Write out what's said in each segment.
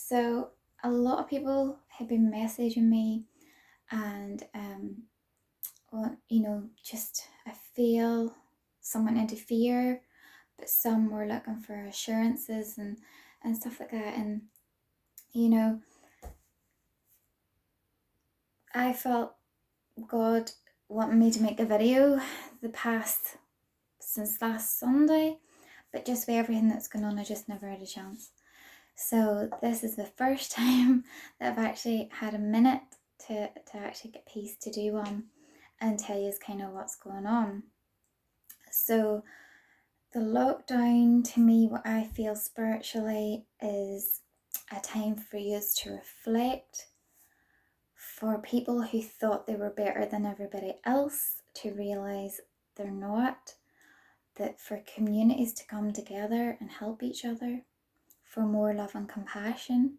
So a lot of people have been messaging me and just I feel someone interfere, but some were looking for assurances and stuff like that. And you know, I felt God wanted me to make a video the past since last Sunday, but just with everything that's going on, I just never had a chance. So this is the first time that I've actually had a minute to actually get peace to do one and tell you kind of what's going on. So the lockdown, to me, what I feel spiritually is a time for you to reflect, for people who thought they were better than everybody else to realise they're not, that for communities to come together and help each other, for more love and compassion.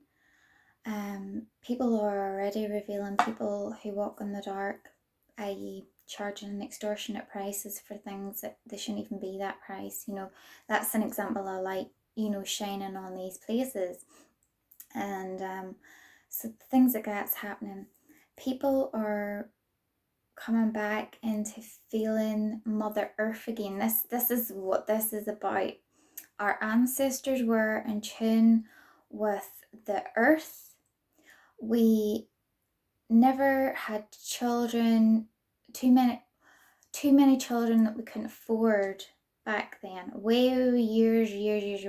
People are already revealing people who walk in the dark, i.e. charging extortionate prices for things that they shouldn't even be that price. That's an example of light, shining on these places. And so the things that that's happening, people are coming back into feeling Mother Earth again. This is what this is about. Our ancestors were in tune with the earth. We never had children, too many children that we couldn't afford back then. Way years,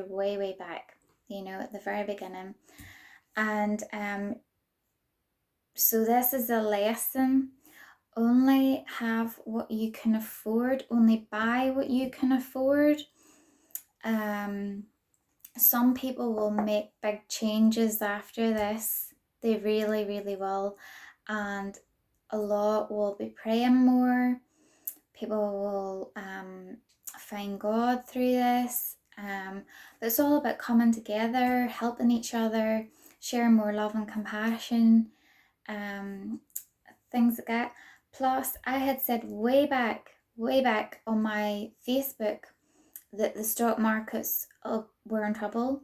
way back, at the very beginning. And so this is a lesson. Only have what you can afford, only buy what you can afford. Some people will make big changes after this. They really, really will. And a lot will be praying more. People will find God through this. But it's all about coming together, helping each other, sharing more love and compassion, things like that. Plus, I had said way back on my Facebook that the stock markets were in trouble,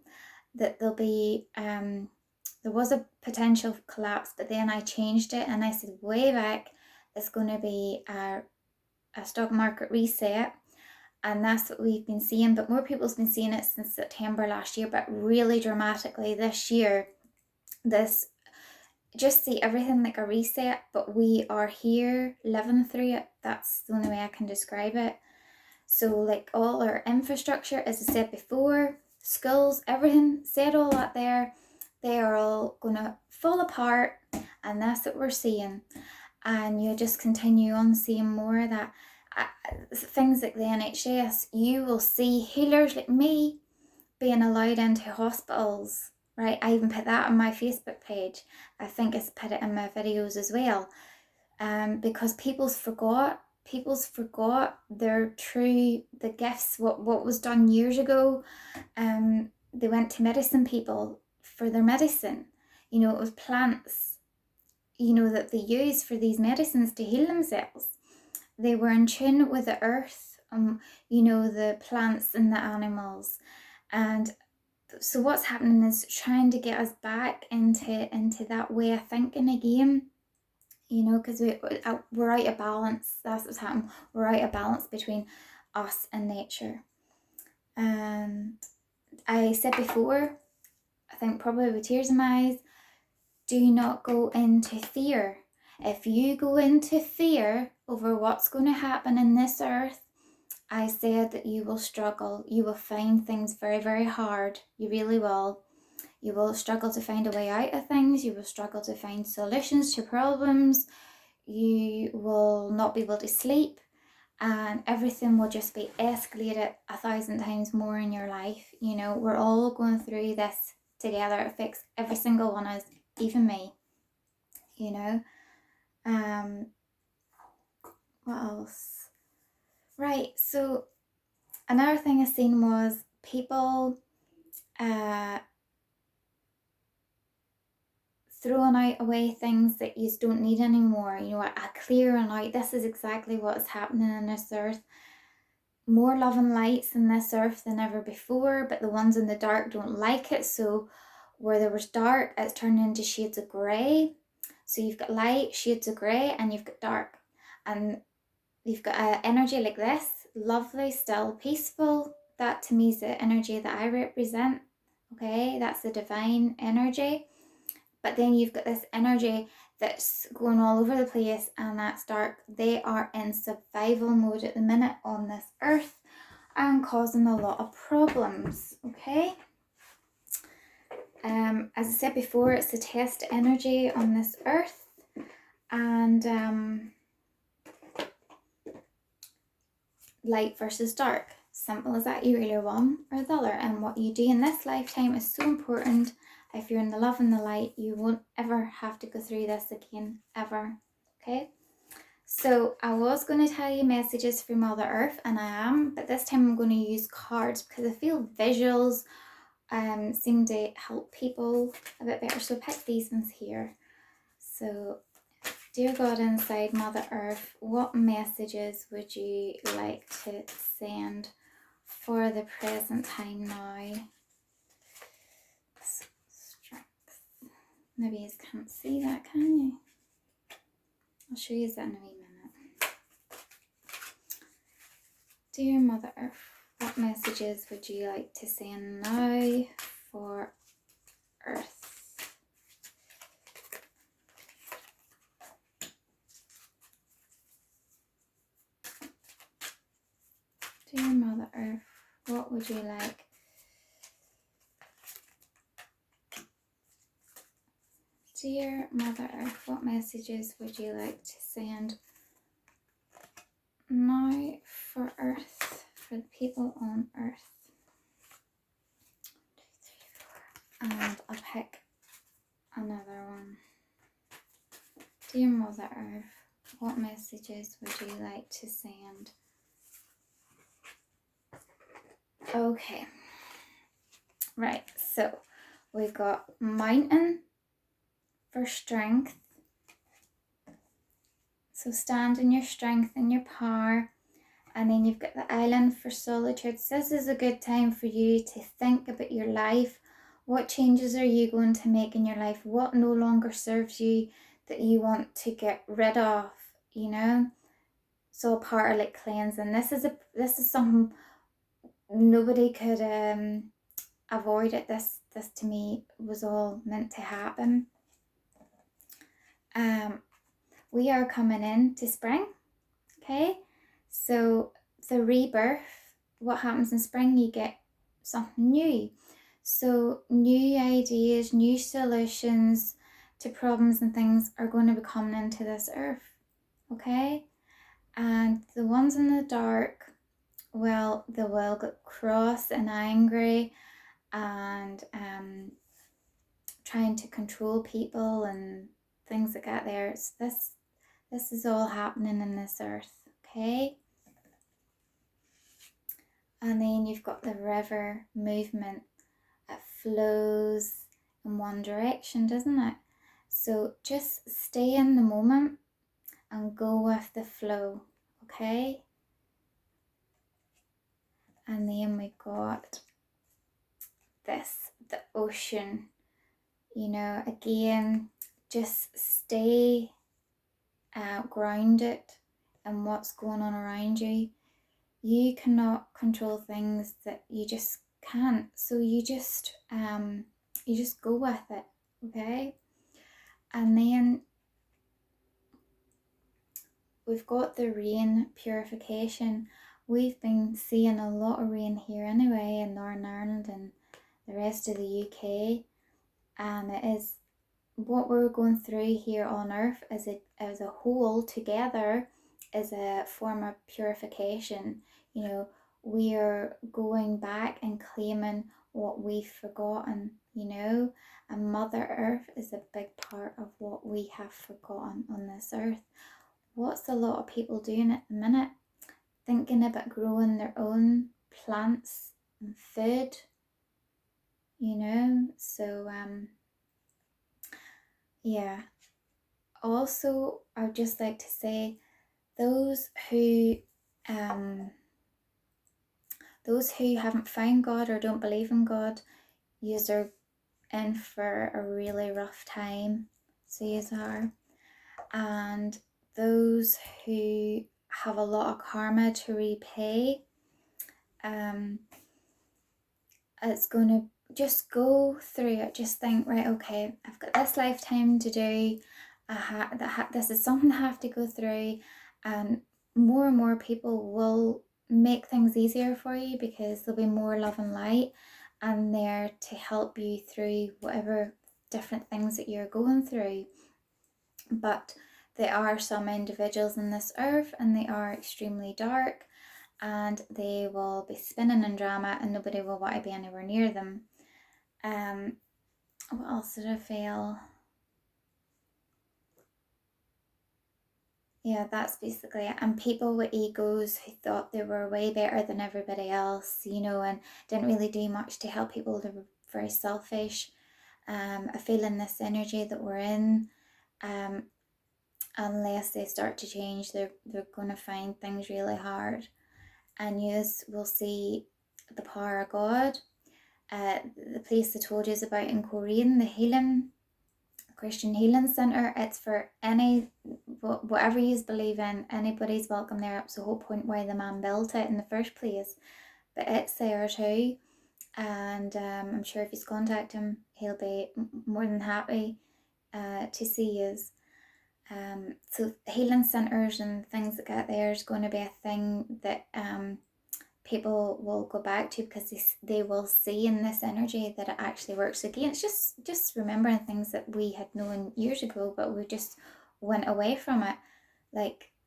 that there'll be there was a potential collapse, but then I changed it and I said way back it's going to be a stock market reset, and that's what we've been seeing. But more people's been seeing it since September last year, but really dramatically this year. This just see everything like a reset, but we are here living through it. That's the only way I can describe it. So like all our infrastructure, as I said before, schools, everything, said all that there, they are all going to fall apart, and that's what we're seeing. And you just continue on seeing more of that. Things like the NHS, you will see healers like me being allowed into hospitals, right? I even put that on my Facebook page. I think I put it in my videos as well, because people's forgot the gifts, what was done years ago. They went to medicine people for their medicine. It was plants, that they use for these medicines to heal themselves. They were in tune with the earth, the plants and the animals. And so what's happening is trying to get us back into that way of thinking again. Because we're out of balance. That's what's happened. We're out of balance between us and nature. And I said before, I think probably with tears in my eyes, do not go into fear. If you go into fear over what's going to happen in this earth, I said that you will struggle. You will find things very, very hard. You really will. You will struggle to find a way out of things. You will struggle to find solutions to problems. You will not be able to sleep, and everything will just be escalated 1,000 times more in your life. We're all going through this together. It affects every single one of us, even me. What else? Right, so another thing I seen was people throwing out away things that you don't need anymore. Clearing out. This is exactly what is happening in this earth. More love and lights in this earth than ever before, but the ones in the dark don't like it. So where there was dark, it's turned into shades of grey. So you've got light, shades of grey, and you've got dark. And you've got an energy like this, lovely, still, peaceful. That to me is the energy that I represent. Okay, that's the divine energy. But then you've got this energy that's going all over the place, and that's dark. They are in survival mode at the minute on this earth and causing a lot of problems. Okay. As I said before, it's the test energy on this earth, and light versus dark. Simple as that. You're either one or the other, and what you do in this lifetime is so important. If you're in the love and the light, you won't ever have to go through this again, ever. Okay? So I was going to tell you messages from Mother Earth, and I am, but this time I'm going to use cards because I feel visuals seem to help people a bit better. So pick these ones here. So, dear God inside Mother Earth, what messages would you like to send for the present time now? Strength. Maybe you can't see that, can you? I'll show you that in a wee minute. Dear Mother Earth, what messages would you like to send now for Earth? Dear Mother Earth, what would you like? Dear Mother Earth, what messages would you like to send now for Earth, for the people on Earth? 1, 2, 3, 4. And I'll pick another one. Dear Mother Earth, what messages would you like to send? Okay. Right, so we've got mountain for strength. So stand in your strength and your power. And then you've got the island for solitude. So this is a good time for you to think about your life. What changes are you going to make in your life? What no longer serves you that you want to get rid of, you know? So a part of like cleansing. This is something nobody could avoid it. This to me was all meant to happen. We are coming into spring, okay? So the rebirth, what happens in spring, you get something new. So new ideas, new solutions to problems and things are going to be coming into this earth, okay? And the ones in the dark, well, they will get cross and angry and trying to control people and things like that there. It's this is all happening in this earth, okay? And then you've got the river movement. It flows in one direction, doesn't it? So just stay in the moment and go with the flow, okay? And then we got this, the ocean. You know, again, just stay grounded in what's going on around you. You cannot control things that you just can't. So you just go with it, okay? And then we've got the rain purification. We've been seeing a lot of rain here anyway in Northern Ireland and the rest of the UK. And it is what we're going through here on Earth as a whole together is a form of purification. You know, we are going back and claiming what we've forgotten, you know, and Mother Earth is a big part of what we have forgotten on this earth. What's a lot of people doing at the minute? Thinking about growing their own plants and food, you know, so yeah. Also, I would just like to say those who haven't found God or don't believe in God, yous are in for a really rough time, so you are. And those who have a lot of karma to repay, it's going to just go through it. Just think, right, okay, I've got this lifetime to do. This is something I have to go through, and more people will make things easier for you because there'll be more love and light and there to help you through whatever different things that you're going through. But there are some individuals in this earth and they are extremely dark, and they will be spinning in drama and nobody will want to be anywhere near them. What else did I feel? Yeah, that's basically it. And people with egos who thought they were way better than everybody else, and didn't really do much to help people. They were very selfish. I feel in this energy that we're in, unless they start to change, they're going to find things really hard. And you will see the power of God. The place I told you about in Korean, the Christian Healing Centre, it's for whatever you believe in, anybody's welcome there. It's the whole point why the man built it in the first place. But it's there too, and I'm sure if you contact him, he'll be more than happy to see you. So healing centres and things like that there is going to be a thing that people will go back to because they will see in this energy that it actually works again. It's just remembering things that we had known years ago, but we just went away from it.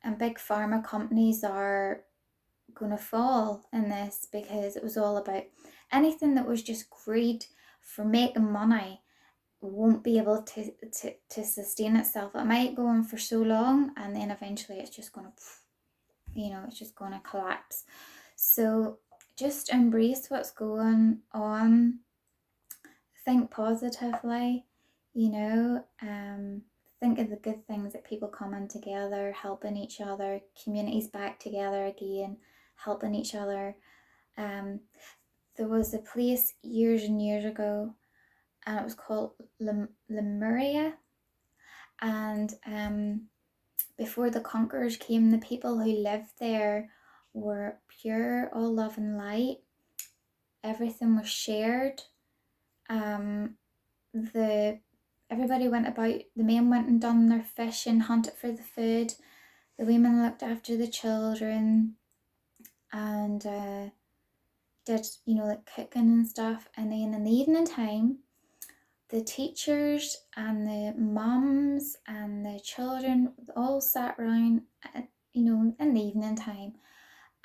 And big pharma companies are going to fall in this because it was all about anything that was just greed for making money won't be able to sustain itself. It might go on for so long and then eventually it's just going to, it's just going to collapse. So just embrace what's going on. Think positively, think of the good things that people coming together, helping each other, communities back together again, helping each other. There was a place years and years ago, and it was called Lemuria. And before the conquerors came, the people who lived there were pure, all love and light. Everything was shared. Everybody went about. The men went and done their fishing, hunted for the food. The women looked after the children, and did like cooking and stuff. And then in the evening time, the teachers and the mums and the children all sat around, in the evening time,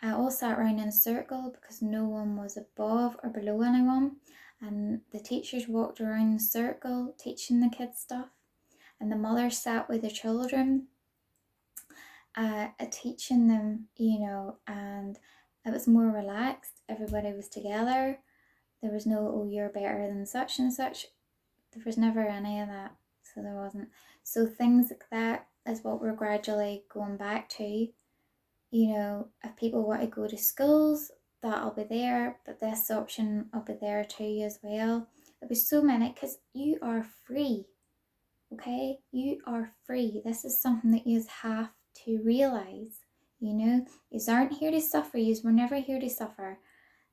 all sat around in a circle because no one was above or below anyone. And the teachers walked around the circle teaching the kids stuff. And the mothers sat with the children, teaching them, and it was more relaxed. Everybody was together. There was no, oh, you're better than such and such. There was never any of that. So there wasn't. So things like that is what we're gradually going back to. If people want to go to schools, that'll be there, but this option will be there too as well. There'll be so many because you are free. Okay, you are free. This is something that you have to realize. You aren't here to suffer. You were never here to suffer.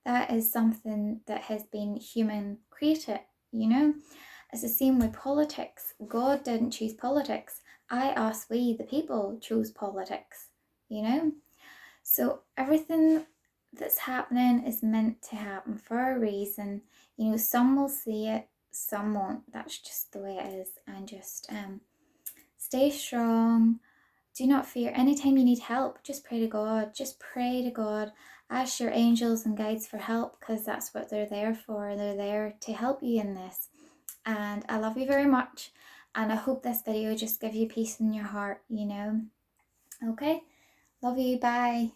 That is something that has been human created. It's the same with politics. God didn't choose politics. We the people chose politics. So everything that's happening is meant to happen for a reason. Some will see it, some won't. That's just the way it is. And just stay strong. Do not fear. Anytime you need help, just pray to God. Just pray to God. Ask your angels and guides for help because that's what they're there for. They're there to help you in this. And I love you very much. And I hope this video just gives you peace in your heart, Okay? Love you. Bye.